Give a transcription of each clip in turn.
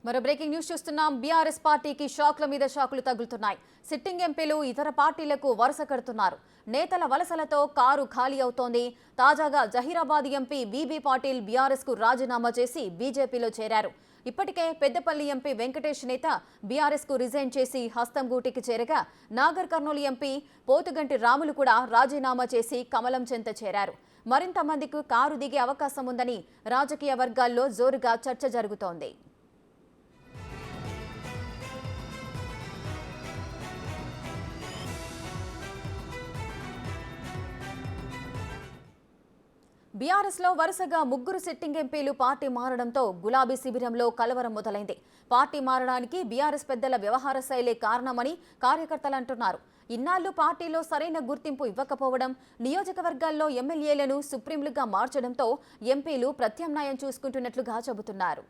మరో breaking news చూస్తున్నాం. BRS పార్టీకి షాక్ల మీద షాకులు తగులుతున్నాయి. సిట్టింగ్ ఎంపీలు ఇతర పార్టీలకు వరుస కడుతున్నారు. నేతల వలసలతో కారు ఖాళీ అవుతోంది. తాజాగా జహీరాబాద్ ఎంపీ బీబీ పాటిల్ బీఆర్ఎస్ కు రాజీనామా చేసి బీజేపీలో చేరారు. ఇప్పటికే పెద్దపల్లి ఎంపీ వెంకటేష్ నేత బీఆర్ఎస్ కు రిజైన్ చేసి హస్తం గూటికి చేరగా నాగర్ కర్నూలు ఎంపీ పోతుగంటి రాములు కూడా రాజీనామా చేసి కమలం చెంత చేరారు. మరింత మందికి కారు దిగే అవకాశం ఉందని రాజకీయ వర్గాల్లో జోరుగా చర్చ జరుగుతోంది. బీఆర్ఎస్ లో వరుసగా ముగ్గురు సిట్టింగ్ ఎంపీలు పార్టీ మారడంతో గులాబీ శిబిరంలో కలవరం మొదలైంది. పార్టీ మారడానికి బీఆర్ఎస్ పెద్దల వ్యవహార శైలే కారణమని కార్యకర్తలు అంటున్నారు. ఇన్నాళ్లు పార్టీలో సరైన గుర్తింపు ఇవ్వకపోవడం, నియోజకవర్గాల్లో ఎమ్మెల్యేలను సుప్రీంలుగా మార్చడంతో ఎంపీలు ప్రత్యామ్నాయం చూసుకుంటున్నట్లుగా చెబుతున్నారు.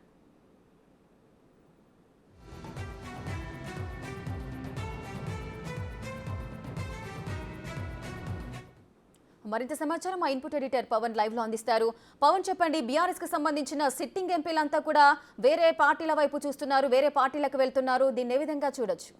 మరింత సమాచారం మా ఇన్పుట్ ఎడిటర్ పవన్ లైవ్ లో అందిస్తారు. పవన్, చెప్పండి, బీఆర్ఎస్ కు సంబంధించిన సిట్టింగ్ ఎంపీలంతా కూడా వేరే పార్టీల వైపు చూస్తున్నారు, వేరే పార్టీలకు వెళ్తున్నారు. దీన్ని ఏ విధంగా చూడొచ్చు?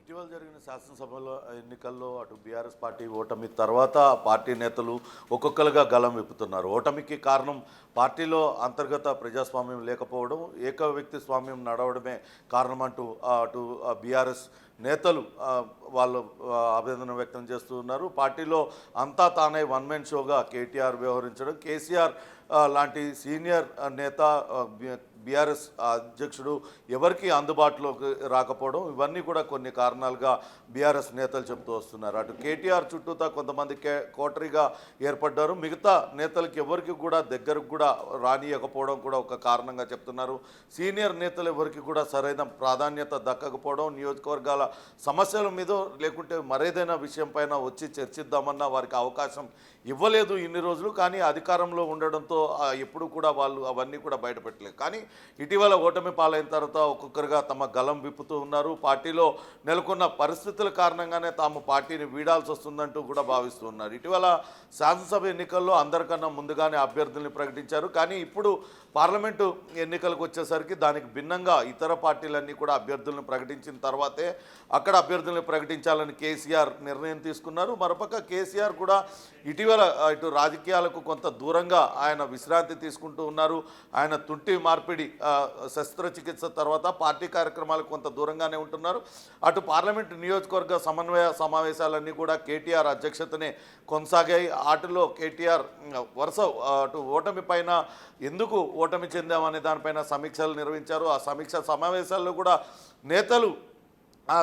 ఇటీవల జరిగిన శాసనసభలో ఎన్నికల్లో అటు బీఆర్ఎస్ పార్టీ ఓటమి తర్వాత పార్టీ నేతలు ఒక్కొక్కరుగా గలం విప్పుతున్నారు. ఓటమికి కారణం పార్టీలో అంతర్గత ప్రజాస్వామ్యం లేకపోవడం, ఏక వ్యక్తి స్వామ్యం నడవడమే కారణమంటూ అటు బీఆర్ఎస్ నేతలు వాళ్ళు ఆవేదన వ్యక్తం చేస్తూ ఉన్నారు. పార్టీలో అంతా తానే వన్ మ్యాన్ షోగా కేటీఆర్ వ్యవహరించడం, కేసీఆర్ లాంటి సీనియర్ నేత బీఆర్ఎస్ అధ్యక్షుడు ఎవరికి అందుబాటులోకి రాకపోవడం, ఇవన్నీ కూడా కొన్ని కారణాలుగా బీఆర్ఎస్ నేతలు చెబుతూ వస్తున్నారు. అటు కేటీఆర్ చుట్టూతా కొంతమంది కోటరీగా ఏర్పడ్డారు. మిగతా నేతలకి ఎవరికి కూడా దగ్గరకు కూడా రానియకపోవడం కూడా ఒక కారణంగా చెప్తున్నారు. సీనియర్ నేతలు ఎవరికి కూడా సరైన ప్రాధాన్యత దక్కకపోవడం, నియోజకవర్గాల సమస్యల మీద లేకుంటే మరేదైనా విషయం పైన వచ్చి చర్చిద్దామన్నా వారికి అవకాశం ఇవ్వలేదు ఇన్ని రోజులు. కానీ అధికారంలో ఉండడంతో ఎప్పుడు కూడా వాళ్ళు అవన్నీ కూడా బయటపెట్టలేదు. కానీ ఇటీవల ఓటమి పాలైన తర్వాత ఒక్కొక్కరుగా తమ గలం విప్పుతూ ఉన్నారు. పార్టీలో నెలకొన్న పరిస్థితుల కారణంగానే తాము పార్టీని వీడాల్సి వస్తుందంటూ కూడా భావిస్తూ ఉన్నారు. ఇటీవల శాసనసభ ఎన్నికల్లో అందరికన్నా ముందుగానే అభ్యర్థుల్ని ప్రకటించారు. కానీ ఇప్పుడు పార్లమెంటు ఎన్నికలకు వచ్చేసరికి దానికి భిన్నంగా ఇతర పార్టీలన్నీ కూడా అభ్యర్థులను ప్రకటించిన తర్వాతే అక్కడ అభ్యర్థులను ప్రకటించాలని కేసీఆర్ నిర్ణయం తీసుకున్నారు. మరోపక్క కేసీఆర్ కూడా ఇటీవల ఇటు రాజకీయాలకు కొంత దూరంగా ఆయన విశ్రాంతి తీసుకుంటూ ఉన్నారు. ఆయన తుంటి మార్పిడి శస్త్రచికిత్స తర్వాత పార్టీ కార్యక్రమాలకు కొంత దూరంగానే ఉంటున్నారు. అటు పార్లమెంటు నియోజకవర్గ సమన్వయ సమావేశాలన్నీ కూడా కేటీఆర్ అధ్యక్షతనే కొనసాగాయి. వాటిలో కేటీఆర్ వరుస అటు ఓటమి పైన ఎందుకు ఓటమి చెందామనే దానిపైన సమీక్షలు నిర్వహించారు. ఆ సమీక్ష సమావేశాల్లో కూడా నేతలు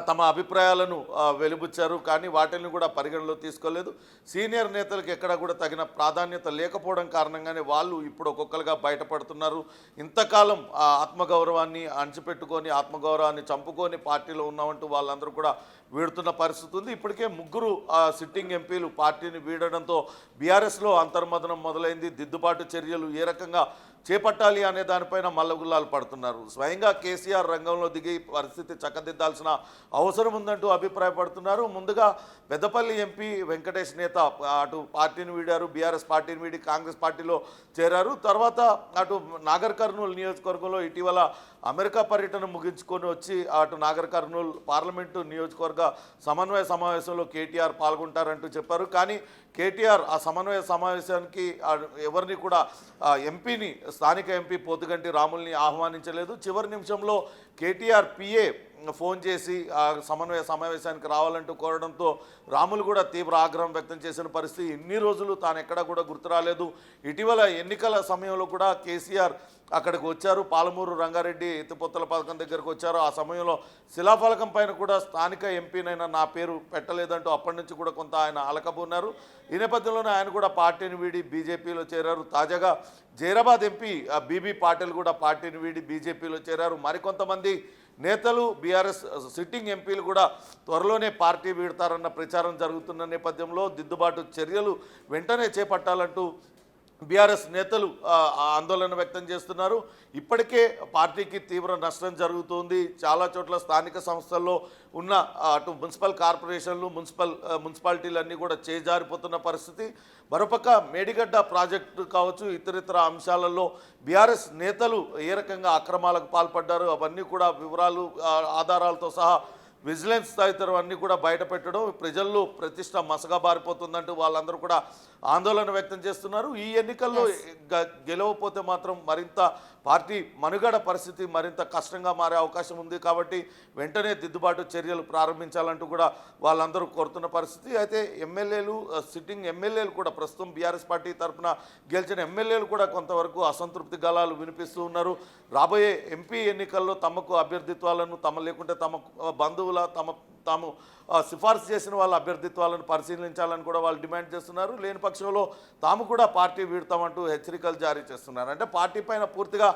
తమ అభిప్రాయాలను వెలిబుచ్చారు. కానీ వాటిని కూడా పరిగణలో తీసుకోలేదు. సీనియర్ నేతలకు ఎక్కడ కూడా తగిన ప్రాధాన్యత లేకపోవడం కారణంగానే వాళ్ళు ఇప్పుడు ఒక్కొక్కరుగా బయటపడుతున్నారు. ఇంతకాలం ఆత్మగౌరవాన్ని అణచిపెట్టుకొని ఆత్మగౌరవాన్ని చంపుకొని పార్టీలో ఉన్నామంటూ వాళ్ళందరూ కూడా వీడుతున్న పరిస్థితి ఉంది. ఇప్పటికే ముగ్గురు సిట్టింగ్ ఎంపీలు పార్టీని వీడడంతో బీఆర్ఎస్లో అంతర్మదనం మొదలైంది. దిద్దుబాటు చర్యలు ఏ రకంగా చేపట్టాలి అనే దానిపైన మల్లగుల్లాలు పడుతున్నారు. స్వయంగా కేసీఆర్ రంగంలో దిగి పరిస్థితి చక్కదిద్దాల్సిన అవసరం ఉందంటూ అభిప్రాయపడుతున్నారు. ముందుగా పెద్దపల్లి ఎంపీ వెంకటేష్ నేత అటు పార్టీని వీడారు, బీఆర్ఎస్ పార్టీని వీడి కాంగ్రెస్ పార్టీలో చేరారు. తర్వాత అటు నాగర్ కర్నూలు నియోజకవర్గంలో ఇటీవల అమెరికా పర్యటన ముగించుకొని వచ్చి అటు నాగర్ కర్నూలు పార్లమెంటు నియోజకవర్గ సమన్వయ సమావేశంలో కేటీఆర్ పాల్గొంటారంటూ చెప్పారు. కానీ కేటీఆర్ ఆ సమన్వయ సమావేశానికి ఎవరిని కూడా ఎంపీని స్థానిక ఎంపీ పోతుగంటి రాముల్ని ఆహ్వానించలేదు. చివరి నిమిషంలో కేటీఆర్ పిఏ ఫోన్ చేసి ఆ సమన్వయ సమావేశానికి రావాలంటూ కోరడంతో రాములు కూడా తీవ్ర ఆగ్రహం వ్యక్తం చేసిన పరిస్థితి. ఇన్ని రోజులు తాను ఎక్కడా కూడా గుర్తు రాలేదు. ఇటీవల ఎన్నికల సమయంలో కూడా కేసీఆర్ అక్కడికి వచ్చారు. పాలమూరు రంగారెడ్డి ఎత్తిపోతల పథకం దగ్గరకు వచ్చారు. ఆ సమయంలో శిలాఫలకం పైన కూడా స్థానిక ఎంపీనైనా నా పేరు పెట్టలేదంటూ అప్పటి నుంచి కూడా కొంత ఆయన అలకబోన్నారు. ఈ నేపథ్యంలోనే ఆయన కూడా పార్టీని వీడి బీజేపీలో చేరారు. తాజాగా జైరాబాద్ ఎంపీ బీబీ పాటిల్ కూడా పార్టీని వీడి బీజేపీలో చేరారు. మరికొంతమంది నేతలు బీఆర్ఎస్ సిట్టింగ్ ఎంపీలు కూడా త్వరలోనే పార్టీ వీడతారన్న ప్రచారం జరుగుతున్న నేపథ్యంలో దిద్దుబాటు చర్యలు వెంటనే చేపట్టాలంటూ బీఆర్ఎస్ నేతలు ఆందోళన వ్యక్తం చేస్తున్నారు. ఇప్పటికే పార్టీకి తీవ్ర నష్టం జరుగుతుంది. చాలా చోట్ల స్థానిక సంస్థల్లో ఉన్న అటు మున్సిపల్ కార్పొరేషన్లు మున్సిపాలిటీలన్నీ కూడా చేజారిపోతున్న పరిస్థితి. మరోపక్క మేడిగడ్డ ప్రాజెక్టు కావచ్చు, ఇతరితర అంశాలలో బీఆర్ఎస్ నేతలు ఏ రకంగా అక్రమాలకు పాల్పడ్డారు అవన్నీ కూడా వివరాలు ఆధారాలతో సహా విజిలెన్స్ తదితరం అన్నీ కూడా బయటపెట్టడం ప్రజల్లో ప్రతిష్ట మసగబారిపోతుందంటూ వాళ్ళందరూ కూడా ఆందోళన వ్యక్తం చేస్తున్నారు. ఈ ఎన్నికల్లో గెలవకపోతే మాత్రం మరింత పార్టీ మనుగడ పరిస్థితి మరింత కష్టంగా మారే అవకాశం ఉంది. కాబట్టి వెంటనే దిద్దుబాటు చర్యలు ప్రారంభించాలంటూ కూడా వాళ్ళందరూ కోరుతున్న పరిస్థితి. అయితే ఎమ్మెల్యేలు సిట్టింగ్ ఎమ్మెల్యేలు కూడా ప్రస్తుతం బీఆర్ఎస్ పార్టీ తరఫున గెలిచిన ఎమ్మెల్యేలు కూడా కొంతవరకు అసంతృప్తి గళాలు వినిపిస్తూ ఉన్నారు. రాబోయే ఎంపీ ఎన్నికల్లో తమకు అభ్యర్థిత్వాలను లేకుంటే తమ బంధువుల తాము సిఫార్సు చేసిన వాళ్ళ అభ్యర్థిత్వాలను పరిశీలించాలని కూడా వాళ్ళు డిమాండ్ చేస్తున్నారు. లేని పక్షంలో తాము కూడా పార్టీ వీడతామంటూ హెచ్చరికలు జారీ చేస్తున్నారు. అంటే పార్టీ పైన పూర్తిగా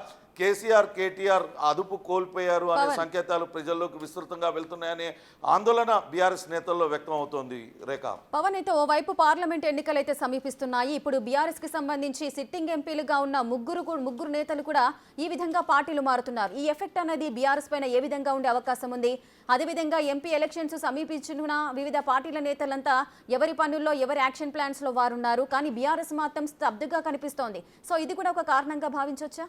కేటీఆర్ అదుపు కోల్పోయారు అనే సంకేతాలు ప్రజల్లోకి విస్తృతంగా వెళ్తున్నాయనే ఆందోళన బీఆర్ఎస్ నేతల్లో వ్యక్తం అవుతోంది. రేఖ పవన్, అయితే ఓవైపు పార్లమెంట్ ఎన్నికలు అయితే సమీపిస్తున్నాయి. ఇప్పుడు బీఆర్ఎస్ కి సంబంధించి సిట్టింగ్ ఎంపీలుగా ఉన్న ముగ్గురు నేతలు కూడా ఈ విధంగా పార్టీలు మారుతున్నారు. ఈ ఎఫెక్ట్ అనేది బీఆర్ఎస్ పైన ఏ విధంగా ఉండే అవకాశం ఉంది? అదేవిధంగా ఎంపీ ఎలక్షన్స్ సమీపించిన వివిధ పార్టీల నేతలంతా ఎవరి పనుల్లో ఎవరి యాక్షన్ ప్లాన్స్ లో వారున్నారు. కానీ బీఆర్ఎస్ మాత్రం స్తబ్దుగా కనిపిస్తోంది. సో ఇది కూడా ఒక కారణంగా భావించవచ్చా?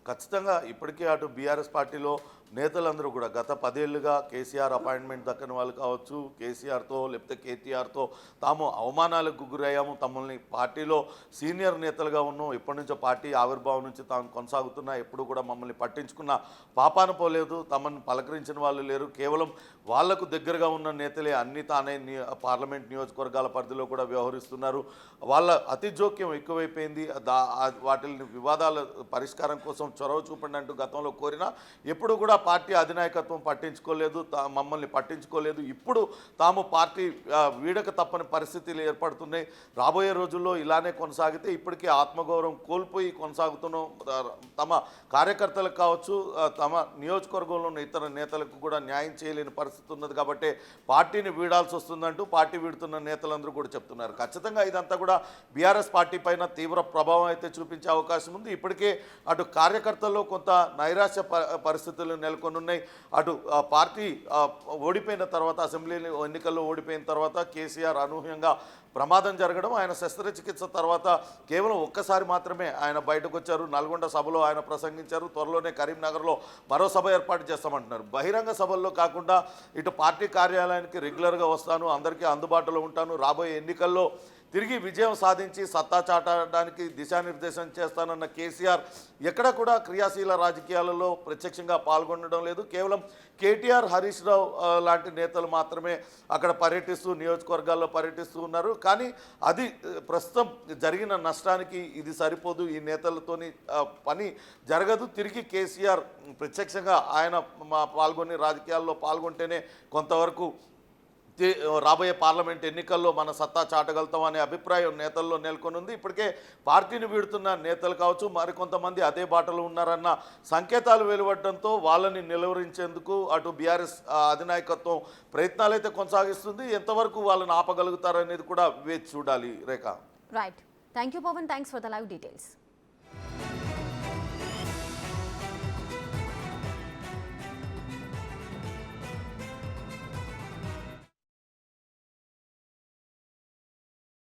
ఖచ్చితంగా ఇప్పటికే అటు బీఆర్ఎస్ పార్టీలో నేతలందరూ కూడా గత 10 ఏళ్లుగా కేసీఆర్ అపాయింట్మెంట్ దక్కని వాళ్ళు కావచ్చు, కేసీఆర్తో లేకపోతే కేటీఆర్తో తాము అవమానాలకు గురయ్యాము, తమల్ని పార్టీలో సీనియర్ నేతలుగా ఉన్నాం, ఎప్పటి నుంచో పార్టీ ఆవిర్భావం నుంచి తాము కొనసాగుతున్నా ఎప్పుడు కూడా మమ్మల్ని పట్టించుకున్న పాపాన పోలేదు, తమను పలకరించిన వాళ్ళు లేరు, కేవలం వాళ్లకు దగ్గరగా ఉన్న నేతలే అన్ని తానే పార్లమెంట్ నియోజకవర్గాల పరిధిలో కూడా వ్యవహరిస్తున్నారు. వాళ్ళ అతి జోక్యం ఎక్కువైపోయింది. వాటిని వివాదాల పరిష్కారం కోసం చొరవ చూపండి అంటూ గతంలో కోరినా ఎప్పుడు కూడా పార్టీ అధినాయకత్వం పట్టించుకోలేదు, మమ్మల్ని పట్టించుకోలేదు. ఇప్పుడు తాము పార్టీ వీడక తప్పని పరిస్థితులు ఏర్పడుతున్నాయి. రాబోయే రోజుల్లో ఇలానే కొనసాగితే ఇప్పటికే ఆత్మగౌరవం కోల్పోయి కొనసాగుతున్న తమ కార్యకర్తలకు కావచ్చు, తమ నియోజకవర్గంలో ఉన్న ఇతర నేతలకు కూడా న్యాయం చేయలేని పరిస్థితి ఉన్నది. కాబట్టి పార్టీని వీడాల్సి వస్తుందంటూ పార్టీ వీడుతున్న నేతలందరూ కూడా చెప్తున్నారు. ఖచ్చితంగా ఇదంతా కూడా బీఆర్ఎస్ పార్టీ పైన తీవ్ర ప్రభావం అయితే చూపించే అవకాశం ఉంది. ఇప్పటికే అటు కార్యకర్తల్లో కొంత నైరాశ్య పరిస్థితులు నెలకొని ఉన్నాయి. అటు పార్టీ ఓడిపోయిన తర్వాత, అసెంబ్లీ ఎన్నికల్లో ఓడిపోయిన తర్వాత కేసీఆర్ అనూహ్యంగా ప్రమాదం జరగడం, ఆయన శస్త్రచికిత్స తర్వాత కేవలం ఒక్కసారి మాత్రమే ఆయన బయటకు వచ్చారు. నల్గొండ సభలో ఆయన ప్రసంగించారు. త్వరలోనే కరీంనగర్లో మరో సభ ఏర్పాటు చేస్తామంటున్నారు. బహిరంగ సభల్లో కాకుండా ఇటు పార్టీ కార్యాలయానికి రెగ్యులర్గా వస్తాను, అందరికీ అందుబాటులో ఉంటాను, రాబోయే ఎన్నికల్లో తిరిగి విజయం సాధించి సత్తా చాటడానికి దిశానిర్దేశం చేస్తానన్న కేసీఆర్ ఎక్కడ కూడా క్రియాశీల రాజకీయాలలో ప్రత్యక్షంగా పాల్గొనడం లేదు. కేవలం కేటీఆర్, హరీష్ రావు లాంటి నేతలు మాత్రమే అక్కడ పర్యటిస్తూ నియోజకవర్గాల్లో పర్యటిస్తూ ఉన్నారు. కానీ అది ప్రస్తుతం జరిగిన నష్టానికి ఇది సరిపోదు, ఈ నేతలతోని పని జరగదు. తిరిగి కేసీఆర్ ప్రత్యక్షంగా ఆయన పాల్గొని రాజకీయాల్లో పాల్గొంటేనే కొంతవరకు రాబోయే పార్లమెంట్ ఎన్నికల్లో మన సత్తా చాటగలుగుతాం అనే అభిప్రాయం నేతల్లో నెలకొని ఉంది. ఇప్పటికే పార్టీని వీడుతున్న నేతలు కావచ్చు, మరికొంతమంది అదే బాటలో ఉన్నారన్న సంకేతాలు వెలువడడంతో వాళ్ళని నిలువరించేందుకు అటు బీఆర్ఎస్ అధినాయకత్వం ప్రయత్నాలైతే కొనసాగిస్తుంది. ఎంతవరకు వాళ్ళని ఆపగలుగుతారనేది కూడా వేచి చూడాలి. Rekha. Right. Thank you Pavan. Thanks for the live details.